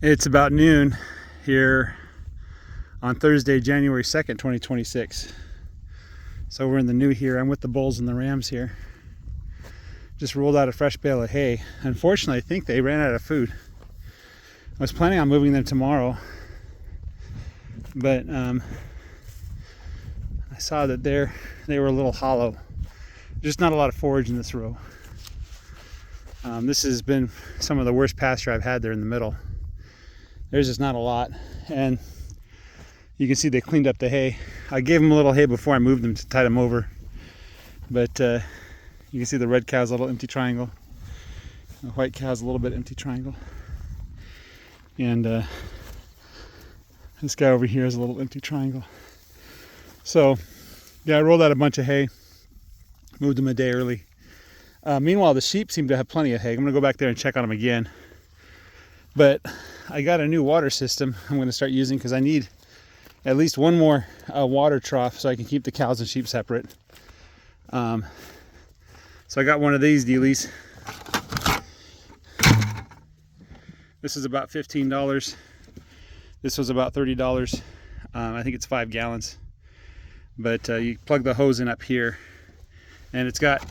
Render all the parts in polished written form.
It's about noon here on Thursday, January 2nd, 2026. So we're in the new here. I'm with the bulls and the rams here. Just rolled out a fresh bale of hay. Unfortunately, I think they ran out of food. I was planning on moving them tomorrow, but I saw that they were a little hollow. Just not a lot of forage in this row. This has been some of the worst pasture I've had there in the middle. There's just not a lot, and you can see they cleaned up the hay. I gave them a little hay before I moved them to tide them over, but you can see the red cow's a little empty triangle, the white cow's a little bit empty triangle, and this guy over here is a little empty triangle. So yeah, I rolled out a bunch of hay, moved them a day early. Meanwhile, the sheep seem to have plenty of hay. I'm going to go back there and check on them again. But I got a new water system I'm going to start using because I need at least one more water trough so I can keep the cows and sheep separate. So I got one of these dealies. This is about $15. This was about $30. I think it's 5 gallons. But you plug the hose in up here, and it's got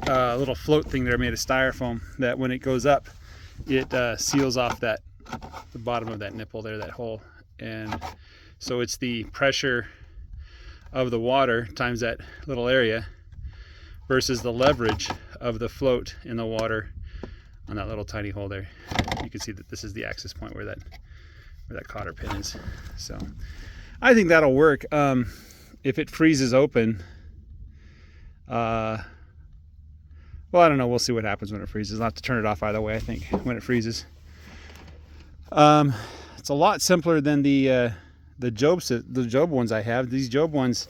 a little float thing there made of styrofoam that when it goes up, it seals off the bottom of that nipple there, that hole. And so it's the pressure of the water times that little area versus the leverage of the float in the water on that little tiny hole there. You can see that this is the access point where that cotter pin is. So I think that'll work. If it freezes open, well, I don't know. We'll see what happens when it freezes. I'll have to turn it off either way, I think, when it freezes. It's a lot simpler than the Job ones I have. These Job ones,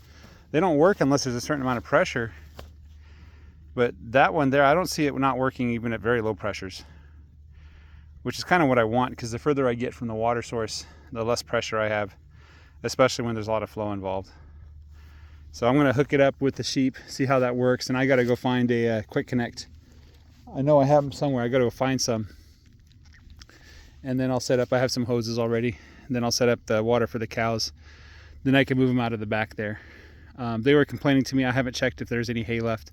they don't work unless there's a certain amount of pressure. But that one there, I don't see it not working even at very low pressures, which is kind of what I want, because the further I get from the water source, the less pressure I have, especially when there's a lot of flow involved. So I'm going to hook it up with the sheep, see how that works, and I got to go find a quick connect. I know I have them somewhere. I got to go find some, and then I'll set up. I have some hoses already, and then I'll set up the water for the cows. Then I can move them out of the back there. They were complaining to me. I haven't checked if there's any hay left.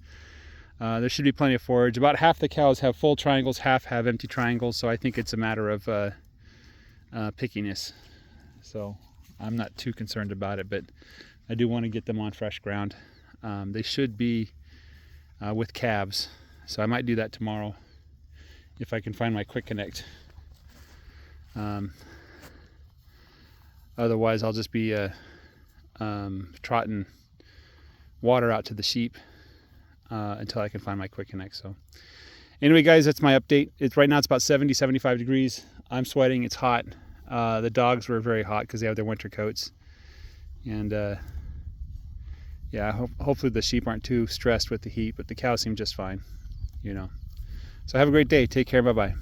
There should be plenty of forage. About half the cows have full triangles, half have empty triangles, so I think it's a matter of pickiness. So I'm not too concerned about it, but I do want to get them on fresh ground. They should be with calves, so I might do that tomorrow if I can find my quick connect. Otherwise, I'll just be trotting water out to the sheep until I can find my quick connect. So anyway, guys, that's my update. Right now it's about 75 degrees. I'm sweating. It's hot. The dogs were very hot because they have their winter coats. And yeah, hopefully the sheep aren't too stressed with the heat, but the cows seem just fine, you know. So have a great day. Take care. Bye-bye.